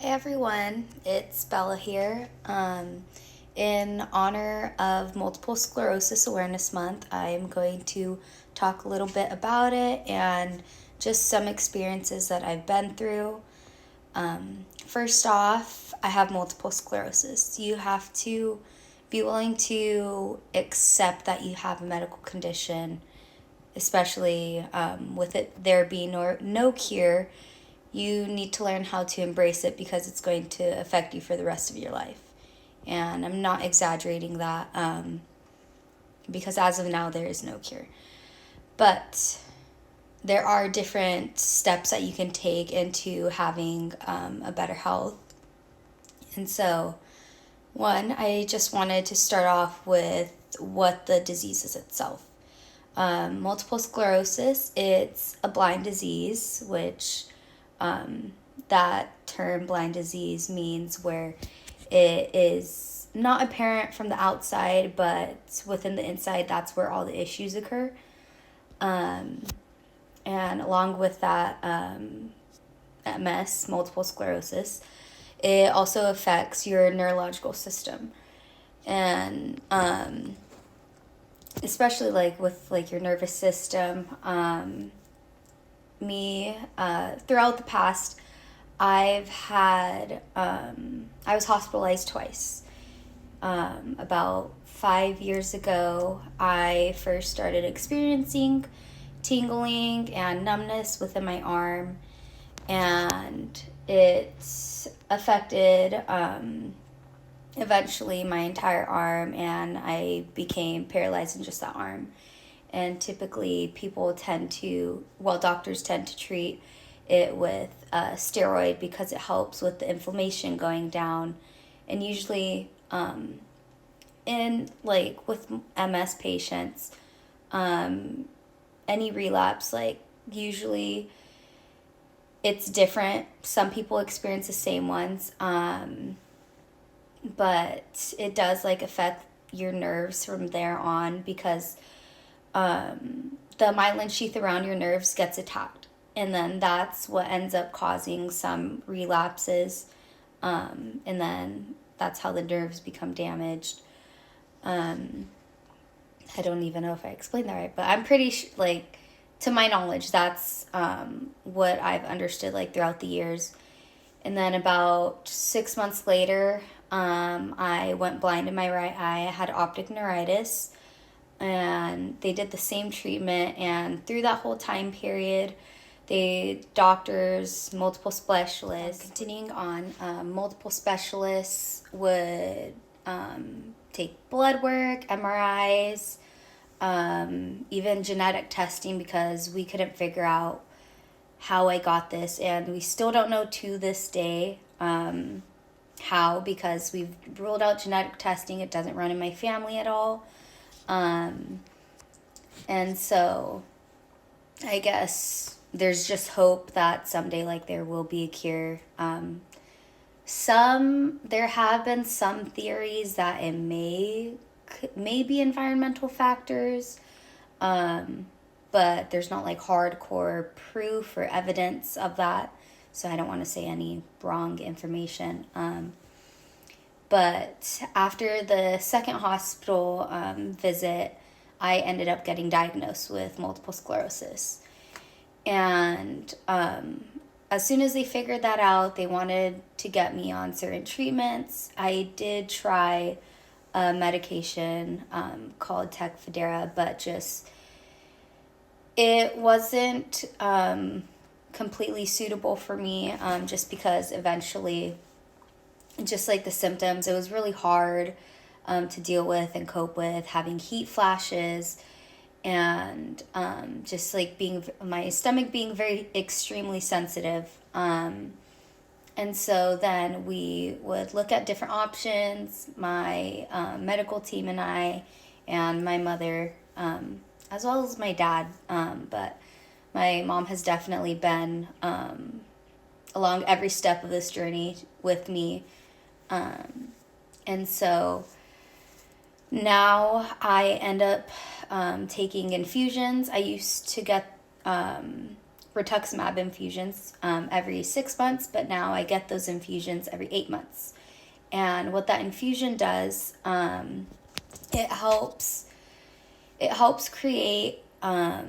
Hi everyone, it's Bella here. In honor of Multiple Sclerosis Awareness Month, I am going to talk a little bit about it and just some experiences that I've been through. First off, I have multiple sclerosis. You have to be willing to accept that you have a medical condition, especially with it there being no cure. You need to learn how to embrace it because it's going to affect you for the rest of your life. And I'm not exaggerating that because as of now, there is no cure. But there are different steps that you can take into having a better health. And so, one, I just wanted to start off with what the disease is itself. Multiple sclerosis, it's a blind disease, which that term blind disease means where it is not apparent from the outside, but within the inside, that's where all the issues occur. And along with that, MS, multiple sclerosis, it also affects your neurological system. And especially like with like your nervous system, throughout the past, I was hospitalized twice. About 5 years ago, I first started experiencing tingling and numbness within my arm, and it affected eventually my entire arm, and I became paralyzed in just that arm. And typically, doctors tend to treat it with steroid because it helps with the inflammation going down. And usually, in like with MS patients, any relapse, like usually it's different. Some people experience the same ones, but it does like affect your nerves from there on because the myelin sheath around your nerves gets attacked. And then that's what ends up causing some relapses. And then that's how the nerves become damaged. I don't even know if I explained that right, but I'm like, to my knowledge, that's what I've understood like throughout the years. And then about 6 months later, I went blind in my right eye. I had optic neuritis, and they did the same treatment. And through that whole time period, multiple specialists, continuing on, multiple specialists would take blood work, MRIs, even genetic testing because we couldn't figure out how I got this. And we still don't know to this day how, because we've ruled out genetic testing. It doesn't run in my family at all. And so I guess there's just hope that someday like there will be a cure. There have been some theories that it may be environmental factors, but there's not like hardcore proof or evidence of that, so I don't want to say any wrong information. But after the second hospital visit, I ended up getting diagnosed with multiple sclerosis. And as soon as they figured that out, they wanted to get me on certain treatments. I did try a medication called Tecfidera, but it wasn't completely suitable for me, just because eventually, just like the symptoms, it was really hard to deal with and cope with, having heat flashes, and just like my stomach being very extremely sensitive. And so then we would look at different options, my medical team and I, and my mother, as well as my dad. But my mom has definitely been along every step of this journey with me. And so now I end up taking infusions. I used to get rituximab infusions every 6 months, but now I get those infusions every 8 months. And what that infusion does, it helps create, I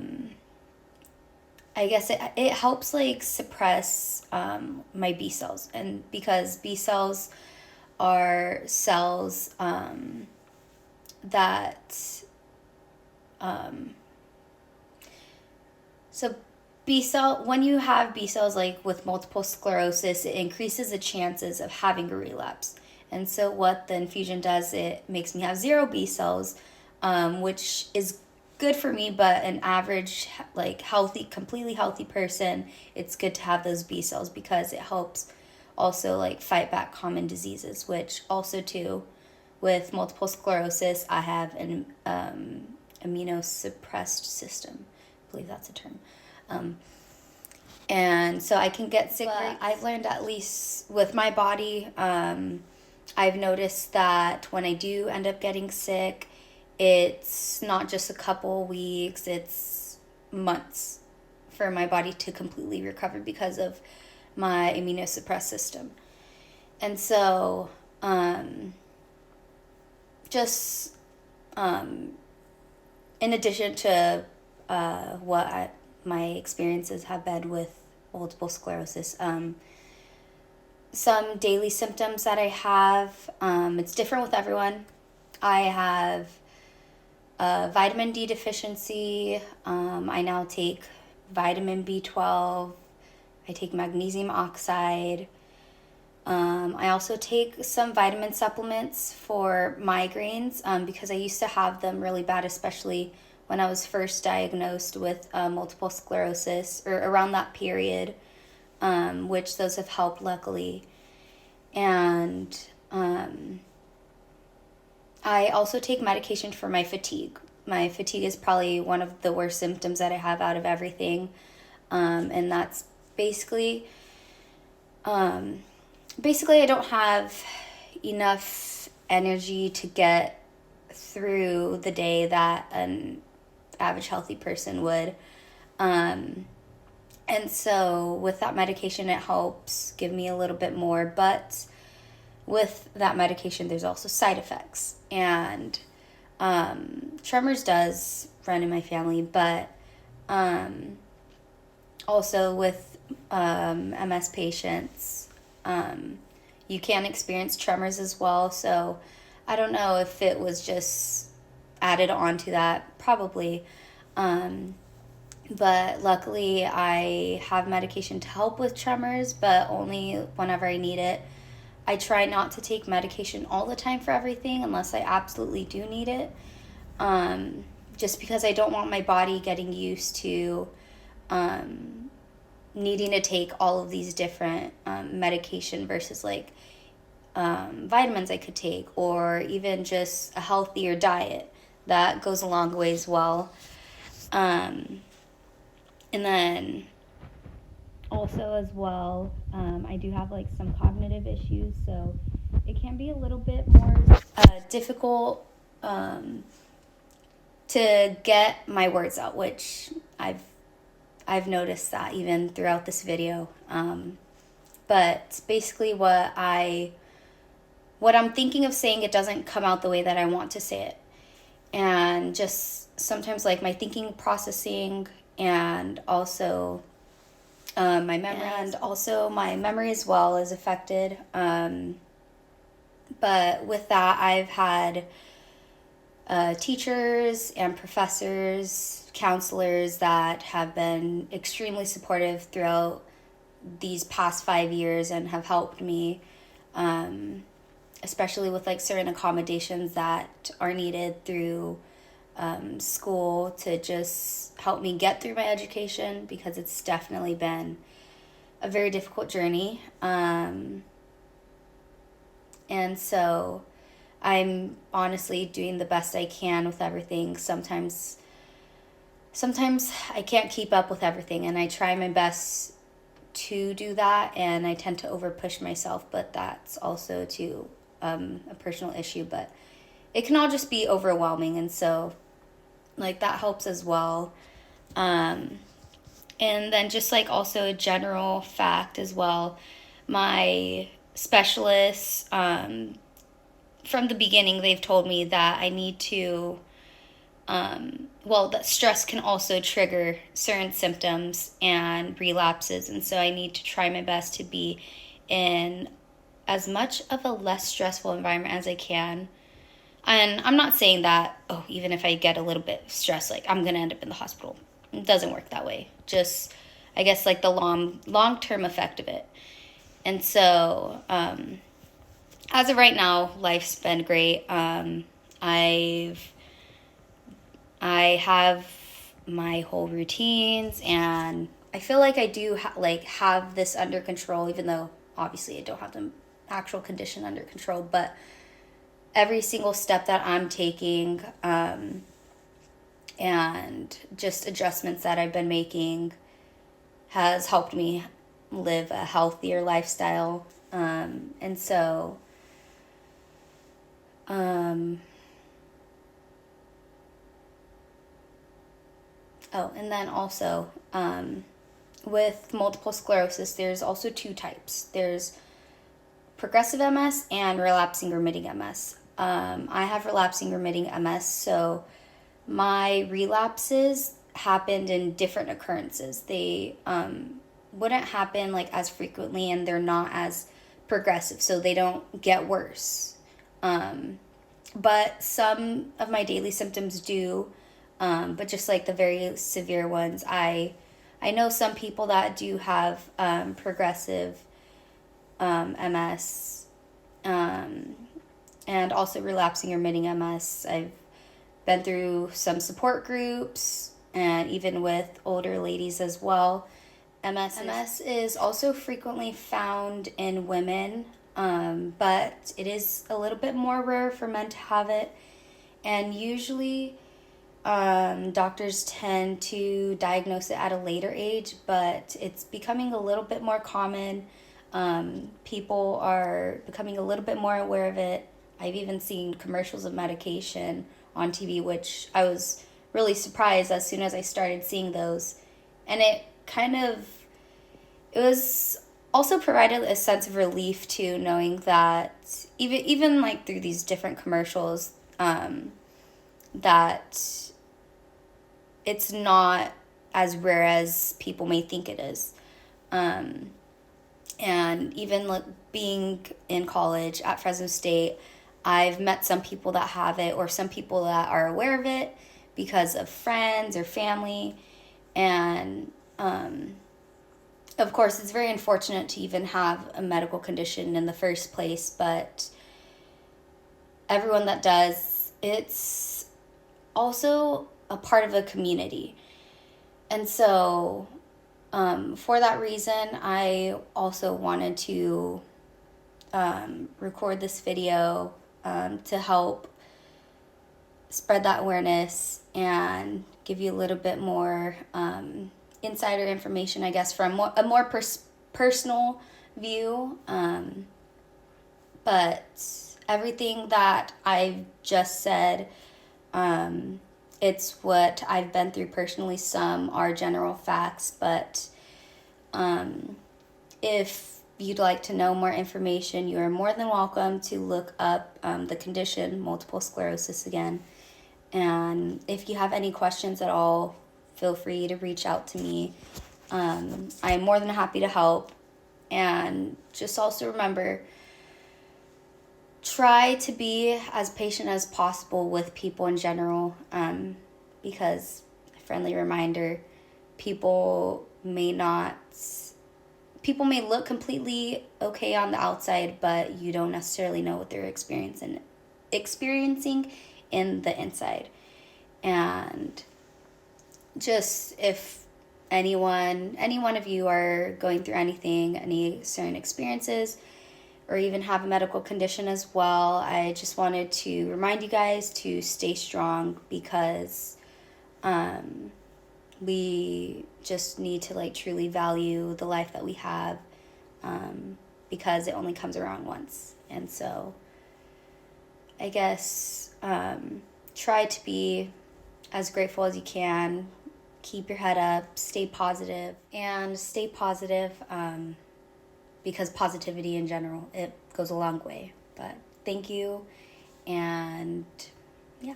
guess it helps like suppress my B cells. And because B cells are cells that so when you have B cells like with multiple sclerosis, it increases the chances of having a relapse. And so what the infusion does, it makes me have 0 B cells, which is good for me, but an average, like healthy, completely healthy person, it's good to have those B cells because it helps also like fight back common diseases, which also too, with multiple sclerosis, I have an immunosuppressed system. I believe that's a term. And so I can get sick. I've learned, at least with my body, I've noticed that when I do end up getting sick, it's not just a couple weeks, it's months for my body to completely recover because of my immunosuppressed system. And so, in addition to my experiences have been with multiple sclerosis, some daily symptoms that I have, it's different with everyone. I have vitamin D deficiency. I now take vitamin B12. I take magnesium oxide. I also take some vitamin supplements for migraines because I used to have them really bad, especially when I was first diagnosed with multiple sclerosis, or around that period, which those have helped luckily. And I also take medication for my fatigue. My fatigue is probably one of the worst symptoms that I have out of everything. And that's basically I don't have enough energy to get through the day that an average healthy person would. And so with that medication, it helps give me a little bit more, but with that medication, there's also side effects. And tremors does run in my family, but also with MS patients, you can experience tremors as well. So I don't know if it was just added on to that, probably. But luckily I have medication to help with tremors, but only whenever I need it. I try not to take medication all the time for everything unless I absolutely do need it. Just because I don't want my body getting used to needing to take all of these different medication versus like vitamins I could take, or even just a healthier diet. That goes a long way as well. And then also as well, I do have like some cognitive issues, so it can be a little bit more difficult to get my words out, which I've noticed that even throughout this video. But basically what I'm thinking of saying, it doesn't come out the way that I want to say it. And just sometimes like my thinking processing, and also my memory, and also my memory as well is affected. But with that, I've had teachers and professors, counselors that have been extremely supportive throughout these past 5 years and have helped me, especially with like certain accommodations that are needed through school to just help me get through my education, because it's definitely been a very difficult journey. And so I'm honestly doing the best I can with everything. Sometimes I can't keep up with everything, and I try my best to do that, and I tend to over push myself, but that's also too a personal issue. But it can all just be overwhelming, and so like that helps as well. And then just like also a general fact as well, my specialists, from the beginning, they've told me that I need to, that stress can also trigger certain symptoms and relapses. And so I need to try my best to be in as much of a less stressful environment as I can. And I'm not saying that, oh, even if I get a little bit stressed, like I'm going to end up in the hospital. It doesn't work that way. Just, I guess, like the long-term effect of it. And so, as of right now, life's been great. I have my whole routines, and I feel like I do have this under control, even though obviously I don't have the actual condition under control. But every single step that I'm taking, and just adjustments that I've been making, has helped me live a healthier lifestyle. And so, and then also, with multiple sclerosis, there's also two types. There's progressive MS and relapsing remitting MS. I have relapsing remitting MS, so my relapses happened in different occurrences. They wouldn't happen like as frequently, and they're not as progressive, so they don't get worse. But some of my daily symptoms do, but just like the very severe ones, I know some people that do have progressive MS, and also relapsing remitting MS. I've been through some support groups, and even with older ladies as well. MS is also frequently found in women, but it is a little bit more rare for men to have it. And usually, doctors tend to diagnose it at a later age, but it's becoming a little bit more common. People are becoming a little bit more aware of it. I've even seen commercials of medication on TV, which I was really surprised as soon as I started seeing those. And it was also provided a sense of relief too, knowing that even like through these different commercials, that it's not as rare as people may think it is. And even like being in college at Fresno State, I've met some people that have it, or some people that are aware of it because of friends or family. And of course, it's very unfortunate to even have a medical condition in the first place, but everyone that does, it's also a part of a community. And so, for that reason, I also wanted to record this video to help spread that awareness and give you a little bit more insider information, I guess, from a more personal view. But everything that I've just said, it's what I've been through personally. Some are general facts, but if you'd like to know more information, you are more than welcome to look up the condition, multiple sclerosis, again. And if you have any questions at all, feel free to reach out to me. I am more than happy to help. And just also remember, try to be as patient as possible with people in general, because, a friendly reminder, people may look completely okay on the outside, but you don't necessarily know what they're experiencing in the inside. And just if any one of you are going through anything, any certain experiences, or even have a medical condition as well, I just wanted to remind you guys to stay strong, because we just need to truly value the life that we have, because it only comes around once. And so I guess try to be as grateful as you can, keep your head up, stay positive, and stay positive because positivity in general, it goes a long way. But thank you, and yeah.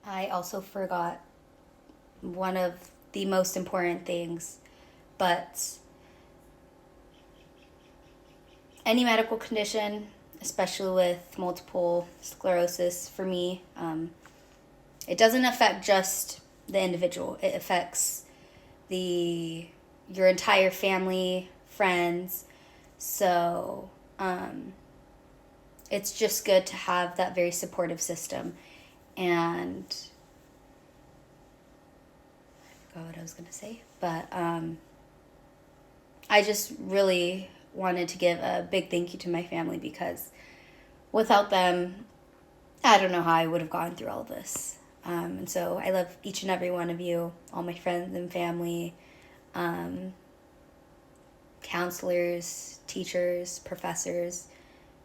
I also forgot one of the most important things, but any medical condition, especially with multiple sclerosis, for me, it doesn't affect just the individual. It affects your entire family, friends. So it's just good to have that very supportive system. And I forgot what I was going to say, but I just really wanted to give a big thank you to my family because without them, I don't know how I would have gone through all of this. And so I love each and every one of you, all my friends and family, counselors, teachers, professors.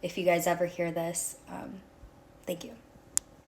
If you guys ever hear this, thank you.